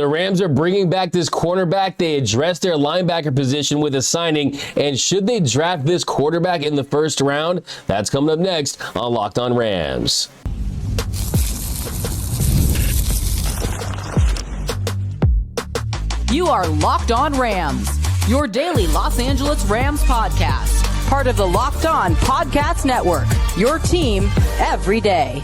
The Rams are bringing back this cornerback. They addressed their linebacker position with a signing. And should they draft this quarterback in the first round? That's coming up next on Locked On Rams. You are Locked On Rams, your daily Los Angeles Rams podcast. Part of the Locked On Podcast Network, your team every day.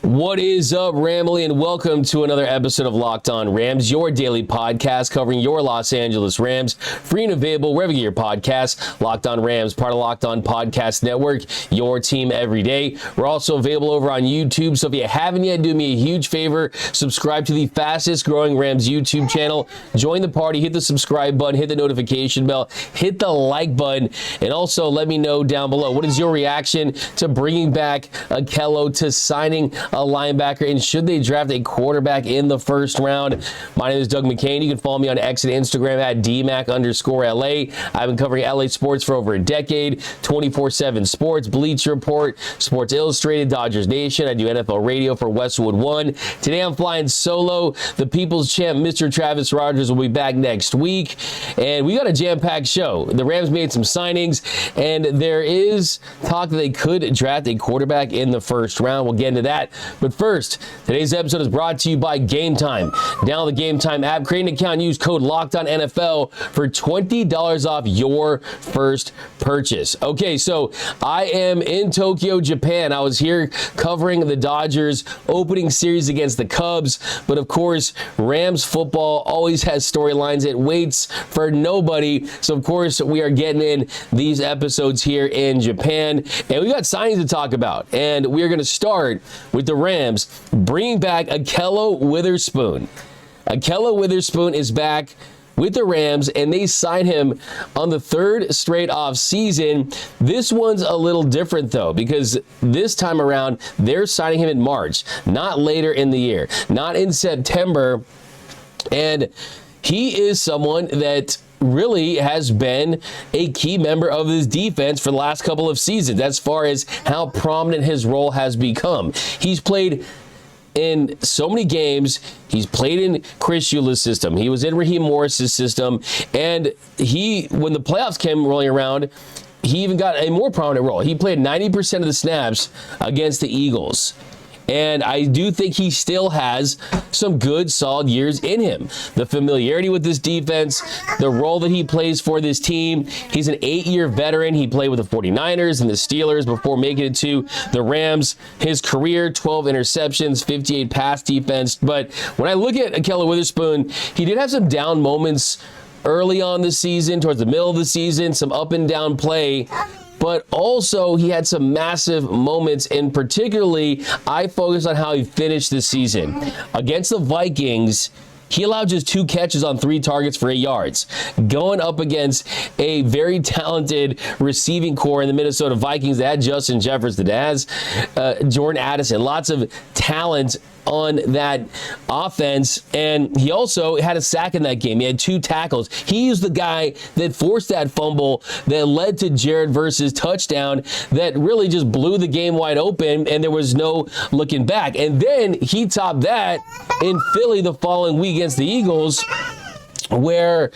What is up, Ramily, and welcome to another episode of Locked On Rams, your daily podcast covering your Los Angeles Rams, free and available wherever you get your podcasts. Locked On Rams, part of Locked On Podcast Network, your team every day. We're also available over on YouTube, so if you haven't yet, do me a huge favor, subscribe to the fastest growing Rams YouTube channel. Join the party, hit the subscribe button, hit the notification bell, hit the like button, and also let me know down below, what is your reaction to bringing back Ahkello, to signing a linebacker, and should they draft a quarterback in the first round? My name is Doug McCain. You can follow me on X and Instagram at DMac_LA. I've been covering LA sports for over a decade, 24/7 sports, Bleacher Report, Sports Illustrated, Dodgers Nation. I do NFL radio for Westwood One. Today I'm flying solo. The People's Champ, Mr. Travis Rogers, will be back next week, and we got a jam-packed show. The Rams made some signings, and there is talk that they could draft a quarterback in the first round. We'll get into that. But first, today's episode is brought to you by Gametime. Download the Gametime app, create an account, use code LOCKEDONNFL for $20 off your first purchase. Okay, so I am in Tokyo, Japan. I was here covering the Dodgers opening series against the Cubs. But of course, Rams football always has storylines. It waits for nobody. So of course, we are getting in these episodes here in Japan. And we got signings to talk about. And we are going to start with the Rams bringing back Ahkello Witherspoon. Ahkello Witherspoon is back with the Rams, and they signed him on the third straight off season. This one's a little different, though, because this time around, they're signing him in March, not later in the year, not in September. And he is someone that really has been a key member of this defense for the last couple of seasons, as far as how prominent his role has become. He's played in so many games. He's played in Chris Shula's system. He was in Raheem Morris's system. And when the playoffs came rolling around, he even got a more prominent role. He played 90% of the snaps against the Eagles. And I do think he still has some good, solid years in him. The familiarity with this defense, the role that he plays for this team. He's an 8-year veteran. He played with the 49ers and the Steelers before making it to the Rams. His career, 12 interceptions, 58 pass defense. But when I look at Ahkello Witherspoon, he did have some down moments early on the season, towards the middle of the season, some up and down play. But also, he had some massive moments, and particularly, I focus on how he finished the season. Against the Vikings, he allowed just 2 catches on 3 targets for 8 yards. Going up against a very talented receiving core in the Minnesota Vikings that had Justin Jefferson, that has Jordan Addison, lots of talent on that offense. And he also had a sack in that game. He had 2 tackles. He was the guy that forced that fumble that led to Jared Verse's touchdown that really just blew the game wide open, and there was no looking back. And then he topped that in Philly the following week against the Eagles, where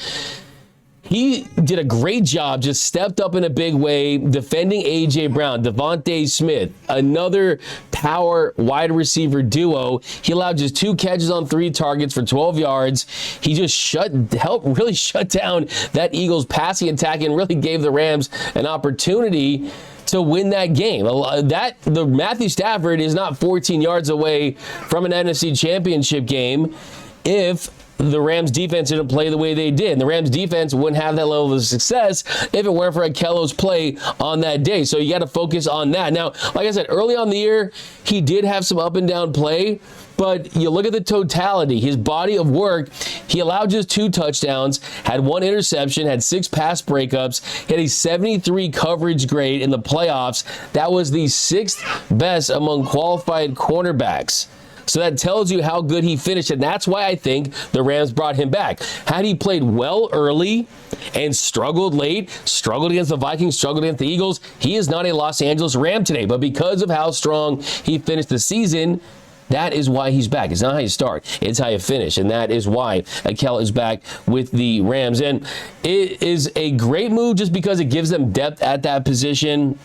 he did a great job, just stepped up in a big way, defending A.J. Brown, Devontae Smith, another power wide receiver duo. He allowed just 2 catches on 3 targets for 12 yards. He just helped really shut down that Eagles passing attack and really gave the Rams an opportunity to win that game. The Matthew Stafford is not 14 yards away from an NFC Championship game if the Rams defense didn't play the way they did. And the Rams defense wouldn't have that level of success if it weren't for Ahkello's play on that day. So you got to focus on that. Now, like I said, early on the year, he did have some up and down play, but you look at the totality, his body of work. He allowed just 2 touchdowns, had 1 interception, had 6 pass breakups, had a 73 coverage grade in the playoffs. That was the 6th best among qualified cornerbacks. So that tells you how good he finished, and that's why I think the Rams brought him back. Had he played well early and struggled late, struggled against the Vikings, struggled against the Eagles, he is not a Los Angeles Ram today. But because of how strong he finished the season, That is why he's back. It's not how you start. It's how you finish. And that is why Ahkello is back with the Rams. And it is a great move just because it gives them depth at that position.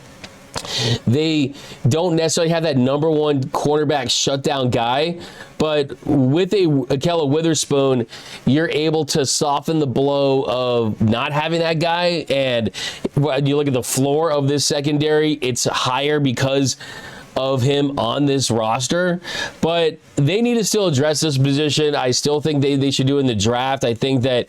They don't necessarily have that number one cornerback shutdown guy, but with a Ahkello Witherspoon, you're able to soften the blow of not having that guy. And when you look at the floor of this secondary, it's higher because of him on this roster, but they need to still address this position. I still think they should do it in the draft. I think that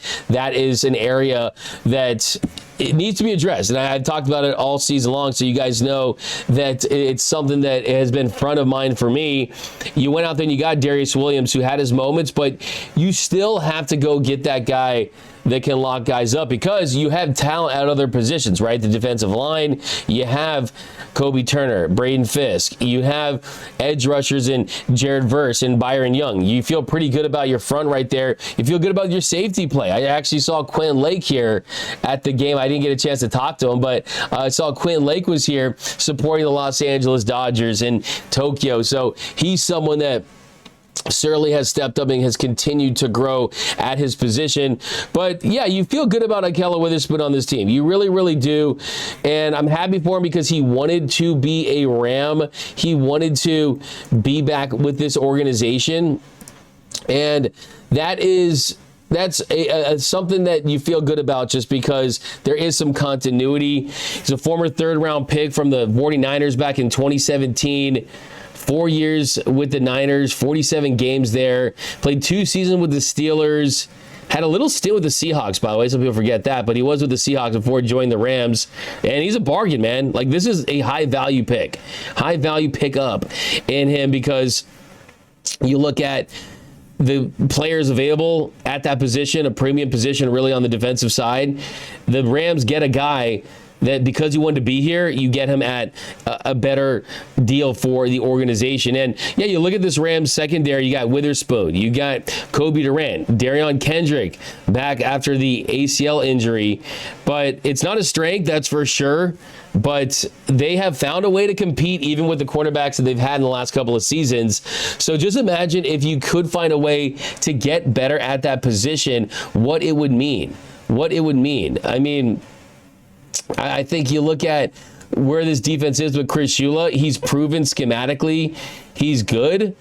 is an area that it needs to be addressed, and I've talked about it all season long, so you guys know that it's something that has been front of mind for me. You went out there and you got Darius Williams, who had his moments, but you still have to go get that guy that can lock guys up because you have talent at other positions, right? The defensive line, you have Kobe Turner, Braden Fisk, you have edge rushers in Jared Verse and Byron Young. You feel pretty good about your front right there. You feel good about your safety play. I actually saw Quentin Lake here at the game. I didn't get a chance to talk to him, but I saw Quentin Lake was here supporting the Los Angeles Dodgers in Tokyo. So he's someone that certainly has stepped up and has continued to grow at his position. But yeah, you feel good about Ahkello Witherspoon on this team. You really, really do. And I'm happy for him because he wanted to be a Ram. He wanted to be back with this organization. And that's something that you feel good about just because there is some continuity. He's a former third-round pick from the 49ers back in 2017. 4 years with the Niners, 47 games there. Played 2 seasons with the Steelers. Had a little stint with the Seahawks, by the way. Some people forget that, but he was with the Seahawks before joining the Rams. And he's a bargain, man. Like, this is a high-value pick. High-value pickup in him because you look at the players available at that position, a premium position really on the defensive side. The Rams get a guy that because you wanted to be here, you get him at a better deal for the organization. And yeah, you look at this Rams secondary, you got Witherspoon, you got Kobe Durant, Darion Kendrick back after the ACL injury. But it's not a strength, that's for sure. But they have found a way to compete even with the cornerbacks that they've had in the last couple of seasons. So just imagine if you could find a way to get better at that position, what it would mean. I mean, I think you look at where this defense is with Chris Shula. He's proven schematically he's good,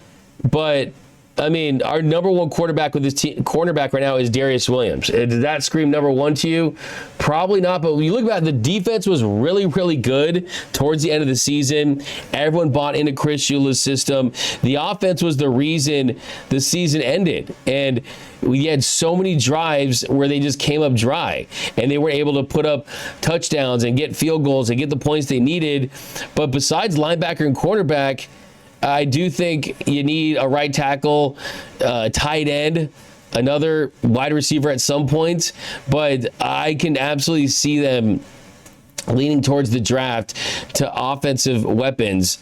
but I mean, our number one quarterback with this cornerback right now is Darius Williams. Did that scream number one to you? Probably not, but when you look back, the defense was really, really good towards the end of the season. Everyone bought into Chris Shula's system. The offense was the reason the season ended, and we had so many drives where they just came up dry, and they were able to put up touchdowns and get field goals and get the points they needed. But besides linebacker and cornerback, I do think you need a right tackle, tight end, another wide receiver at some point. But I can absolutely see them leaning towards the draft to offensive weapons.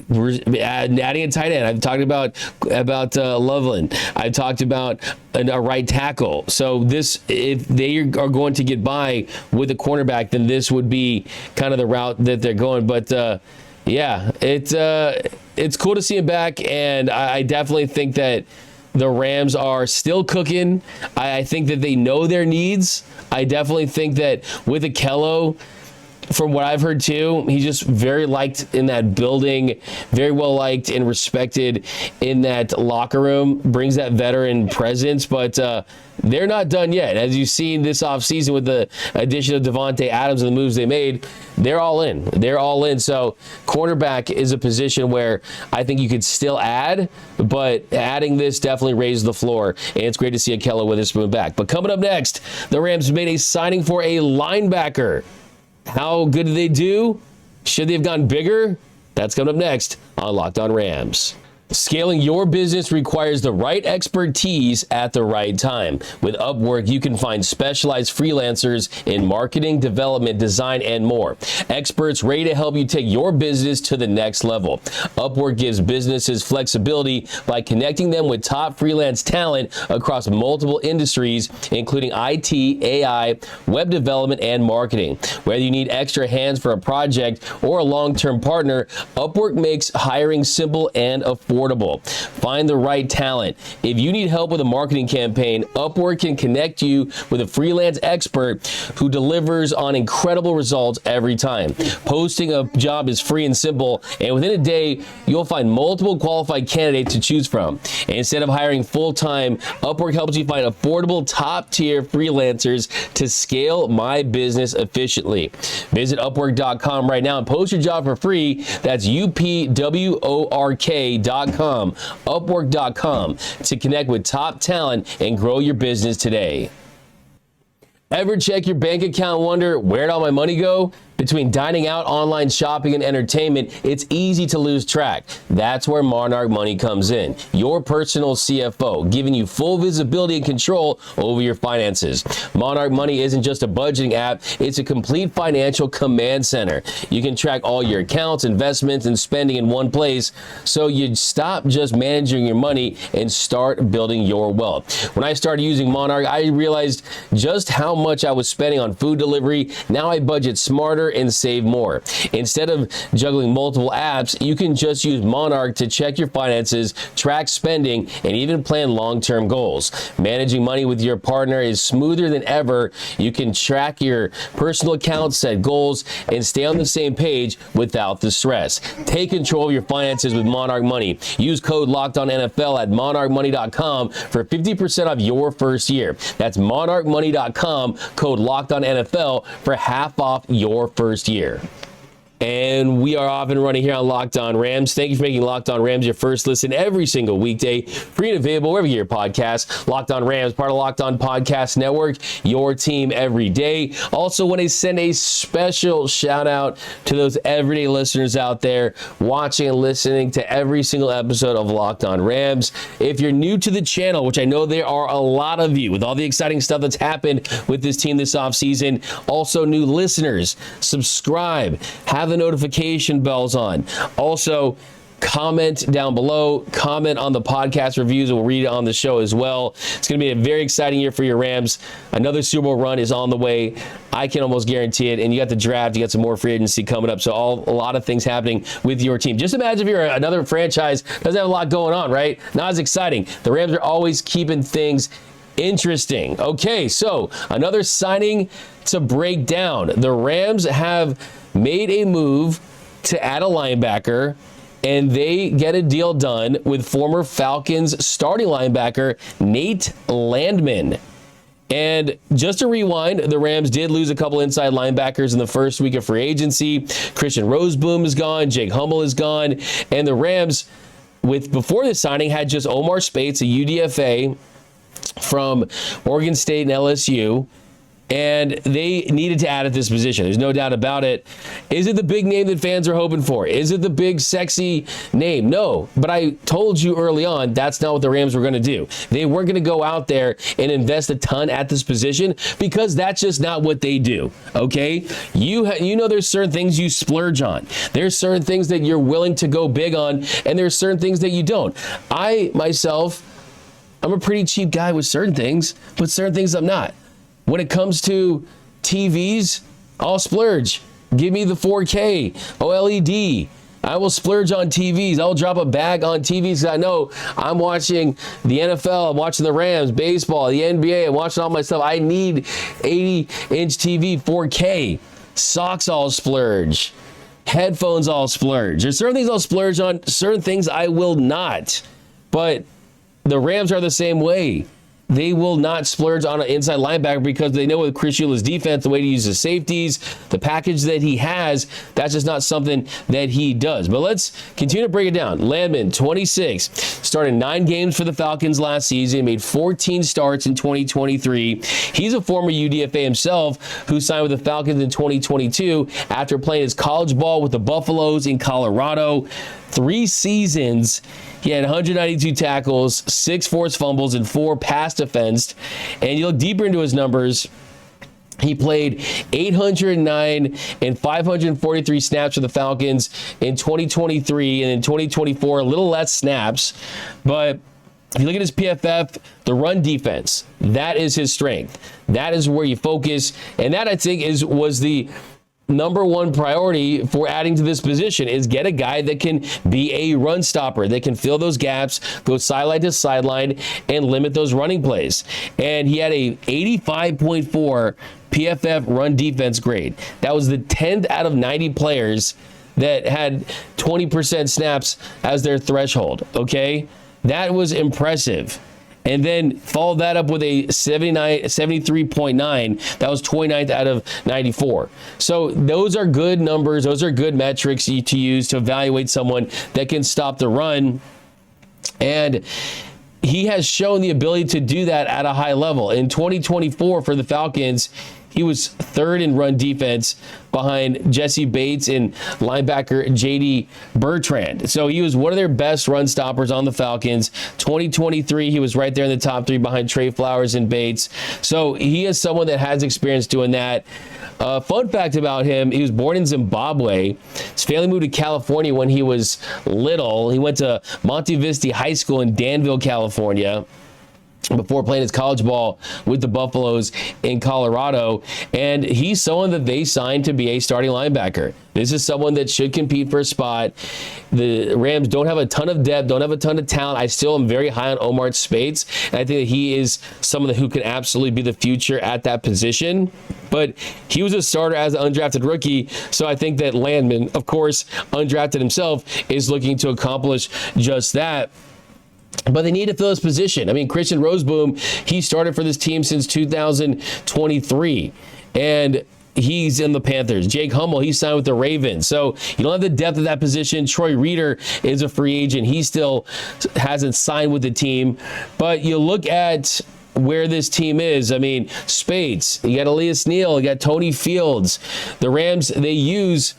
Adding a tight end. I've talked about Loveland. I've talked about a right tackle. So this, if they are going to get by with a cornerback, then this would be kind of the route that they're going. But yeah, it's cool to see him back, and I definitely think that the Rams are still cooking. I think that they know their needs. I definitely think that with Ahkello, from what I've heard too, he's just very liked in that building, very well liked and respected in that locker room, brings that veteran presence, but they're not done yet. As you've seen this offseason with the addition of Devontae Adams and the moves they made, they're all in. They're all in. So cornerback is a position where I think you could still add, but adding this definitely raised the floor, and it's great to see Ahkello Witherspoon back. But coming up next, the Rams made a signing for a linebacker. How good did they do? Should they have gone bigger? That's coming up next on Locked On Rams. Scaling your business requires the right expertise at the right time. With Upwork, you can find specialized freelancers in marketing, development, design, and more. Experts ready to help you take your business to the next level. Upwork gives businesses flexibility by connecting them with top freelance talent across multiple industries, including IT, AI, web development, and marketing. Whether you need extra hands for a project or a long-term partner, Upwork makes hiring simple and affordable. affordable. Find the right talent. If you need help with a marketing campaign, Upwork can connect you with a freelance expert who delivers on incredible results every time. Posting a job is free and simple, and within a day, you'll find multiple qualified candidates to choose from. And instead of hiring full-time, Upwork helps you find affordable, top-tier freelancers to scale my business efficiently. Visit Upwork.com right now and post your job for free. That's UPWORK.com. Upwork.com to connect with top talent and grow your business today. Ever check your bank account and wonder, where'd all my money go? Between dining out, online shopping, and entertainment, it's easy to lose track. That's where Monarch Money comes in. Your personal CFO, giving you full visibility and control over your finances. Monarch Money isn't just a budgeting app, it's a complete financial command center. You can track all your accounts, investments, and spending in one place, so you stop just managing your money and start building your wealth. When I started using Monarch, I realized just how much I was spending on food delivery. Now I budget smarter and save more. Instead of juggling multiple apps, you can just use Monarch to check your finances, track spending, and even plan long-term goals. Managing money with your partner is smoother than ever. You can track your personal accounts, set goals, and stay on the same page without the stress. Take control of your finances with Monarch Money. Use code LOCKEDONNFL at monarchmoney.com for 50% off your first year. That's monarchmoney.com, code LOCKEDONNFL for half off your first year. And we are off and running here on Locked On Rams. Thank you for making Locked On Rams your first listen every single weekday. Free and available wherever you get your podcasts. Locked On Rams, part of Locked On Podcast Network, your team every day. Also want to send a special shout out to those everyday listeners out there watching and listening to every single episode of Locked On Rams. If you're new to the channel, which I know there are a lot of you with all the exciting stuff that's happened with this team this offseason, also new listeners, subscribe, have the notification bells on. Also, comment down below, comment on the podcast reviews, and we'll read it on the show as well. It's going to be a very exciting year for your Rams. Another Super Bowl run is on the way. I can almost guarantee it. And you got the draft, you got some more free agency coming up. So a lot of things happening with your team. Just imagine if you're another franchise, doesn't have a lot going on, right? Not as exciting. The Rams are always keeping things interesting. Okay, so another signing to break down. The Rams have made a move to add a linebacker, and they get a deal done with former Falcons starting linebacker Nate Landman. And just to rewind, the Rams did lose a couple inside linebackers in the first week of free agency. Christian Roseboom is gone, Jake Hummel is gone, and the Rams, before this signing, had just Omar Spates, a UDFA from Oregon State and LSU. And they needed to add at this position. There's no doubt about it. Is it the big name that fans are hoping for? Is it the big, sexy name? No. But I told you early on, that's not what the Rams were going to do. They weren't going to go out there and invest a ton at this position because that's just not what they do, okay? You know there's certain things you splurge on. There's certain things that you're willing to go big on, and there's certain things that you don't. I'm a pretty cheap guy with certain things, but certain things I'm not. When it comes to TVs, I'll splurge. Give me the 4K, OLED. I will splurge on TVs. I'll drop a bag on TVs because I know I'm watching the NFL, I'm watching the Rams, baseball, the NBA, I'm watching all my stuff. I need 80-inch TV, 4K. Socks, I'll splurge. Headphones, I'll splurge. There's certain things I'll splurge on, certain things I will not. But the Rams are the same way. They will not splurge on an inside linebacker because they know with Chris Shula's defense, the way he uses safeties, the package that he has, that's just not something that he does. But let's continue to break it down. Landman, 26, started 9 games for the Falcons last season, made 14 starts in 2023. He's a former UDFA himself who signed with the Falcons in 2022 after playing his college ball with the Buffaloes in Colorado. 3 seasons, he had 192 tackles, 6 forced fumbles, and 4 pass defensed. And you look deeper into his numbers, he played 809 and 543 snaps for the Falcons in 2023, and in 2024, a little less snaps. But if you look at his PFF, the run defense, that is his strength. That is where you focus. And that, I think, was the number one priority for adding to this position is get a guy that can be a run stopper, that can fill those gaps, go sideline to sideline, and limit those running plays. And he had a 85.4 PFF run defense grade. That was the 10th out of 90 players that had 20% snaps as their threshold, okay? That was impressive. And then followed that up with a 73.9. That was 29th out of 94. So those are good numbers. Those are good metrics to use to evaluate someone that can stop the run. And he has shown the ability to do that at a high level. In 2024 for the Falcons, he was third in run defense behind Jesse Bates and linebacker J.D. Bertrand. So he was one of their best run stoppers on the Falcons. 2023, he was right there in the top three behind Trey Flowers and Bates. So he is someone that has experience doing that. Fun fact about him, he was born in Zimbabwe. His family moved to California when he was little. He went to Monte Vista High School in Danville, California, before playing his college ball with the Buffaloes in Colorado. And he's someone that they signed to be a starting linebacker. This is someone that should compete for a spot. The Rams don't have a ton of depth, don't have a ton of talent. I still am very high on Omar Speights, and I think that he is someone who can absolutely be the future at that position. But he was a starter as an undrafted rookie, so I think that Landman, of course, undrafted himself, is looking to accomplish just that. But they need to fill his position. I mean, Christian Roseboom, he started for this team since 2023, and he's in the Panthers. Jake Hummel, he signed with the Ravens. So you don't have the depth of that position. Troy Reeder is a free agent. He still hasn't signed with the team. But you look at where this team is. I mean, Spades, you got Elias Neal, you got Tony Fields. The Rams, they use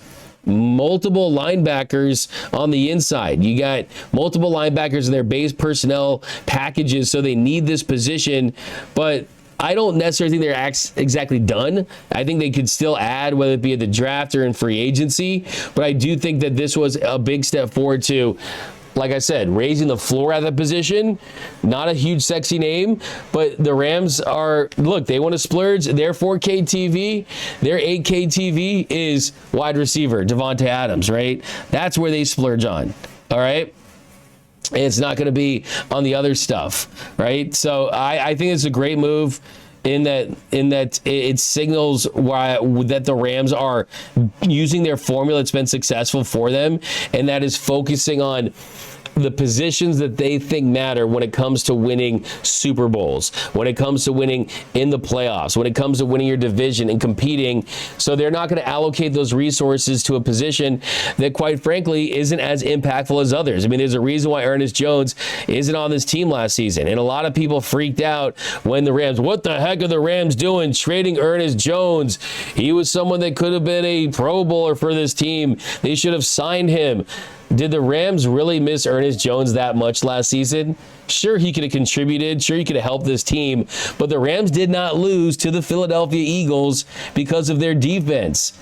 multiple linebackers on the inside. You got multiple linebackers in their base personnel packages, so they need this position. But I don't necessarily think they're exactly done. I think they could still add, whether it be at the draft or in free agency. But I do think that this was a big step forward to, like I said, raising the floor at that position. Not a huge sexy name, but the Rams are, look, they want to splurge. Their 4K TV, their 8K TV is wide receiver, Devontae Adams, right? That's where they splurge on, all right? And it's not going to be on the other stuff, right? So I think it's a great move in that it signals that the Rams are using their formula that's been successful for them, and that is focusing on the positions that they think matter when it comes to winning Super Bowls, when it comes to winning in the playoffs, when it comes to winning your division and competing. So they're not going to allocate those resources to a position that, quite frankly, isn't as impactful as others. I mean, there's a reason why Ernest Jones isn't on this team last season. And a lot of people freaked out when the Rams, what the heck are the Rams doing trading Ernest Jones? He was someone that could have been a Pro Bowler for this team. They should have signed him. Did the Rams really miss Ernest Jones that much last season? Sure, he could have contributed. Sure, he could have helped this team. But the Rams did not lose to the Philadelphia Eagles because of their defense.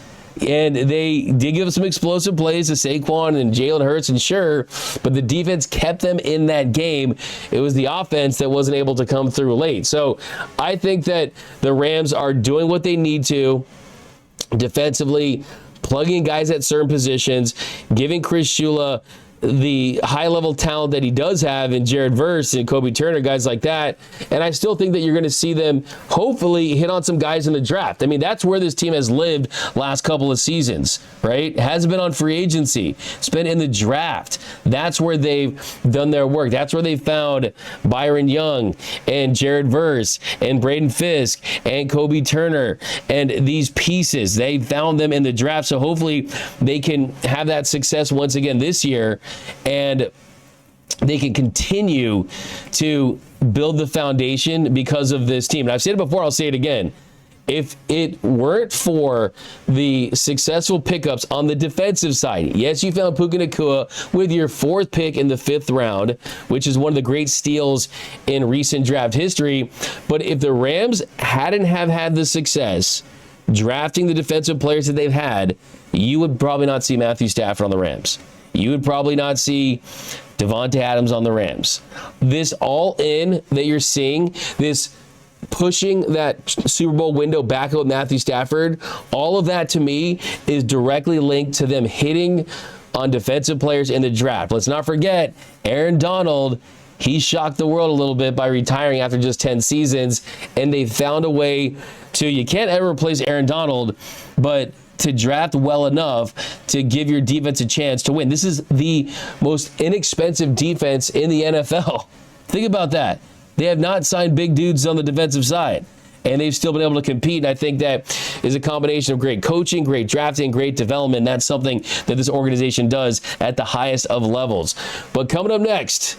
And they did give some explosive plays to Saquon and Jalen Hurts, and sure, but the defense kept them in that game. It was the offense that wasn't able to come through late. So I think that the Rams are doing what they need to defensively, plugging guys at certain positions, giving Chris Shula the high-level talent that he does have in Jared Verse and Kobe Turner, guys like that. And I still think that you're going to see them hopefully hit on some guys in the draft. I mean, that's where this team has lived last couple of seasons, right? It hasn't been on free agency. It's been in the draft. That's where they've done their work. That's where they found Byron Young and Jared Verse and Braden Fisk and Kobe Turner and these pieces. They found them in the draft, so hopefully they can have that success once again this year, and they can continue to build the foundation because of this team. And I've said it before, I'll say it again. If it weren't for the successful pickups on the defensive side, yes, you found Puka Nacua with your 4th pick in the 5th round, which is one of the great steals in recent draft history. But if the Rams hadn't have had the success drafting the defensive players that they've had, you would probably not see Matthew Stafford on the Rams. You would probably not see Devontae Adams on the Rams. This all-in that you're seeing, this pushing that Super Bowl window back with Matthew Stafford, all of that to me is directly linked to them hitting on defensive players in the draft. Let's not forget, Aaron Donald, he shocked the world a little bit by retiring after just 10 seasons, and they found a way to, you can't ever replace Aaron Donald, but to draft well enough to give your defense a chance to win. This is the most inexpensive defense in the NFL. Think about that. They have not signed big dudes on the defensive side, and they've still been able to compete. And I think that is a combination of great coaching, great drafting, great development. That's something that this organization does at the highest of levels. But coming up next,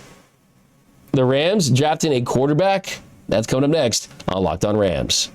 the Rams drafting a quarterback. That's coming up next on Locked On Rams.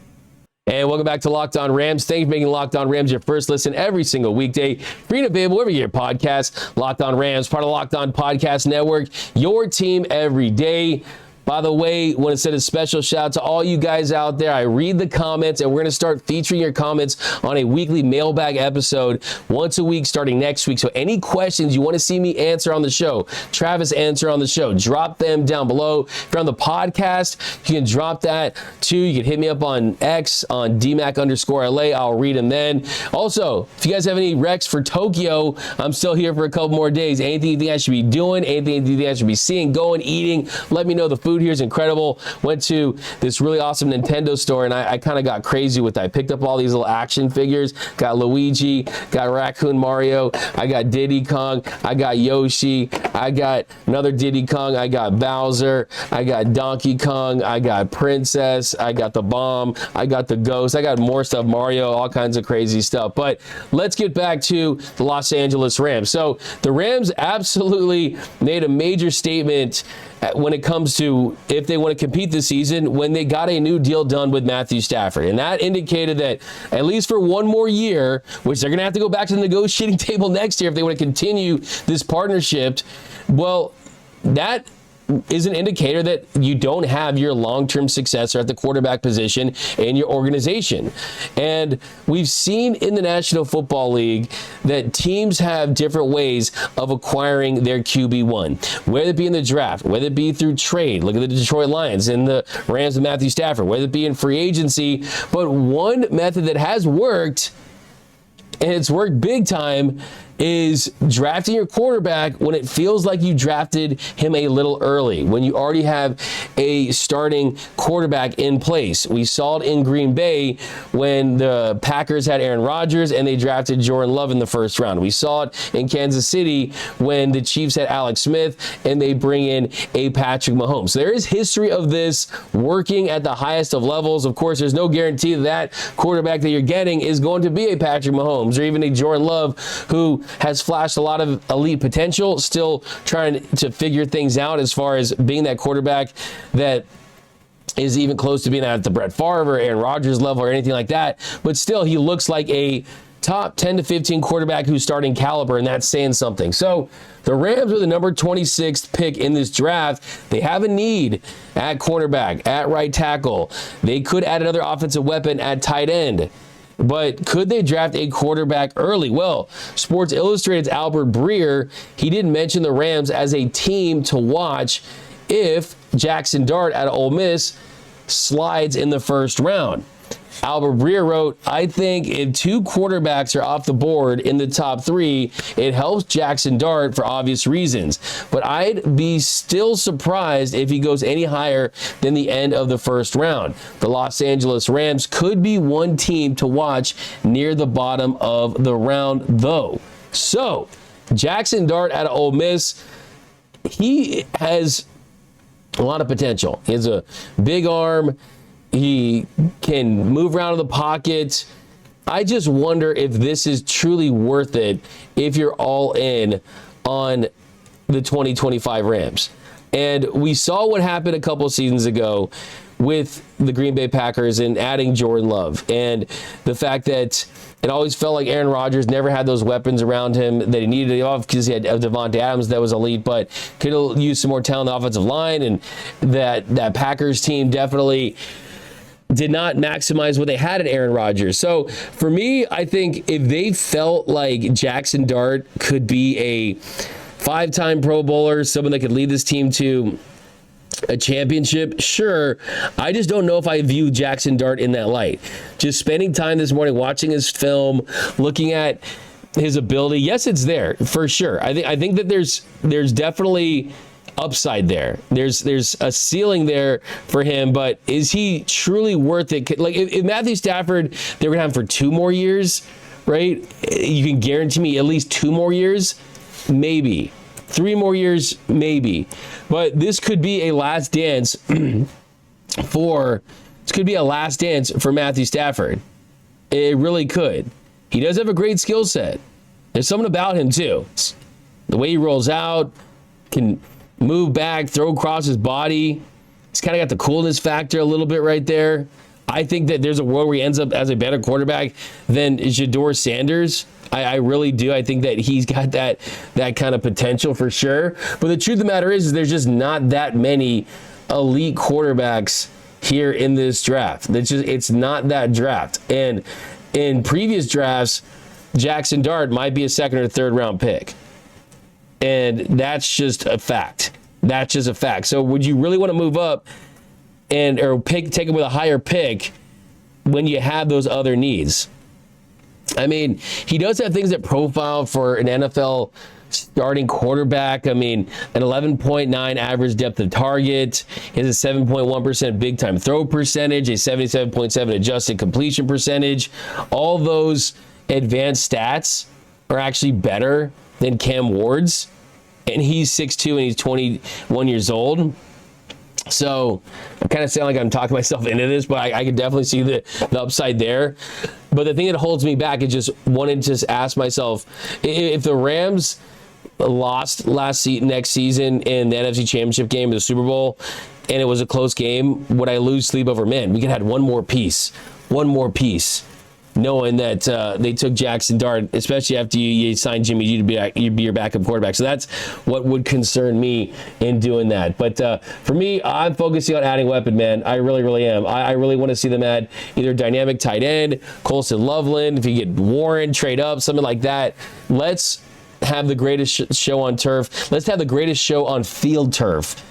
And welcome back to Locked On Rams. Thanks for making Locked On Rams your first listen every single weekday. Free and available wherever you get your podcast. Locked On Rams, part of Locked On Podcast Network. Your team every day. By the way, I want to send a special shout out to all you guys out there. I read the comments, and we're going to start featuring your comments on a weekly mailbag episode once a week starting next week. So any questions you want to see me answer on the show, Travis answer on the show, drop them down below. If you're on the podcast, you can drop that too. You can hit me up on X on DMAC_LA. I'll read them then. Also, if you guys have any recs for Tokyo, I'm still here for a couple more days. Anything you think I should be doing, anything you think I should be seeing, going, eating, let me know. The food here is incredible. Went to this really awesome Nintendo store, and I kind of got crazy with that. I picked up all these little action figures. Got Luigi, got Raccoon Mario, I got Diddy Kong, I got Yoshi, I got another Diddy Kong, I got Bowser, I got Donkey Kong, I got Princess, I got the Bomb, I got the Ghost, I got more stuff, Mario, all kinds of crazy stuff. But let's get back to the Los Angeles Rams. So the Rams absolutely made a major statement when it comes to if they want to compete this season when they got a new deal done with Matthew Stafford. And that indicated that at least for one more year, which they're going to have to go back to the negotiating table next year if they want to continue this partnership, well, that is an indicator that you don't have your long-term successor at the quarterback position in your organization. And we've seen in the National Football League that teams have different ways of acquiring their QB1, whether it be in the draft, whether it be through trade. Look at the Detroit Lions and the Rams with Matthew Stafford, whether it be in free agency. But one method that has worked, and it's worked big time, is drafting your quarterback when it feels like you drafted him a little early, when you already have a starting quarterback in place. We saw it in Green Bay when the Packers had Aaron Rodgers and they drafted Jordan Love in the first round. We saw it in Kansas City when the Chiefs had Alex Smith and they bring in a Patrick Mahomes. So there is history of this working at the highest of levels. Of course, there's no guarantee that quarterback that you're getting is going to be a Patrick Mahomes or even a Jordan Love, who has flashed a lot of elite potential, still trying to figure things out as far as being that quarterback that is even close to being at the Brett Favre or Aaron Rodgers level or anything like that. But still, he looks like a top 10 to 15 quarterback who's starting caliber, and that's saying something. So the Rams are the number 26th pick in this draft. They have a need at cornerback, at right tackle. They could add another offensive weapon at tight end. But could they draft a quarterback early? Well, Sports Illustrated's Albert Breer, he didn't mention the Rams as a team to watch if Jackson Dart out of Ole Miss slides in the first round. Albert Breer wrote, I think if two quarterbacks are off the board in the top three, it helps Jackson Dart for obvious reasons. But I'd be still surprised if he goes any higher than the end of the first round. The Los Angeles Rams could be one team to watch near the bottom of the round, though. So, Jackson Dart out of Ole Miss, he has a lot of potential. He has a big arm. He can move around in the pocket. I just wonder if this is truly worth it if you're all in on the 2025 Rams. And we saw what happened a couple seasons ago with the Green Bay Packers and adding Jordan Love. And the fact that it always felt like Aaron Rodgers never had those weapons around him that he needed to off because he had Devontae Adams that was elite, but could use some more talent on the offensive line. And that Packers team definitely did not maximize what they had in Aaron Rodgers. So for me, I think if they felt like Jackson Dart could be a 5-time Pro Bowler, someone that could lead this team to A championship, sure. I just don't know if I view Jackson Dart in that light. Just spending time this morning watching his film, looking at his ability. Yes, it's there for sure. I think that there's definitely upside there. There's a ceiling there for him, but is he truly worth it? Like if Matthew Stafford, they were gonna have him for 2 more years, right? You can guarantee me at least 2 more years, maybe. 3 more years, maybe. But this could be a last dance for Matthew Stafford. It really could. He does have a great skill set. There's something about him too. The way he rolls out, can move back, throw across his body. He's kind of got the coolness factor a little bit right there. I think that there's a world where he ends up as a better quarterback than Jador Sanders. I really do. I think that he's got that kind of potential for sure. But the truth of the matter is there's just not that many elite quarterbacks here in this draft. It's not that draft. And in previous drafts, Jackson Dart might be a 2nd or 3rd round pick. And that's just a fact. That's just a fact. So would you really want to move up or take him with a higher pick when you have those other needs? I mean, he does have things that profile for an NFL starting quarterback. I mean, an 11.9 average depth of target. He has a 7.1% big time throw percentage, a 77.7 adjusted completion percentage. All those advanced stats are actually better than Cam Ward's. And he's 6'2" and he's 21 years old. So I kind of sound like I'm talking myself into this, but I can definitely see the upside there. But the thing that holds me back is just wanting to just ask myself, if the Rams lost next season in the NFC Championship game, the Super Bowl, and it was a close game, would I lose sleep over, man, we could have one more piece, knowing that they took Jackson Dart, especially after you signed Jimmy G to be your backup quarterback. So that's what would concern me in doing that. But for me, I'm focusing on adding weapon, man. I really, really am. I really want to see them add either dynamic tight end, Colston Loveland, if you get Warren, trade up, something like that. Let's have the greatest show on turf. Let's have the greatest show on field turf.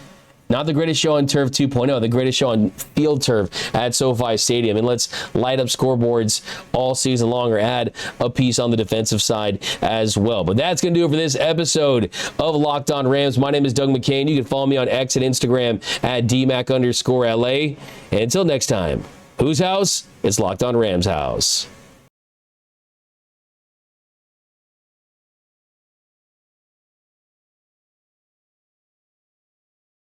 Not the greatest show on turf 2.0, the greatest show on field turf at SoFi Stadium. And let's light up scoreboards all season long, or add a piece on the defensive side as well. But that's going to do it for this episode of Locked On Rams. My name is Doug McCain. You can follow me on X and Instagram at DMAC_LA. And until next time, whose house? It's Locked On Rams house.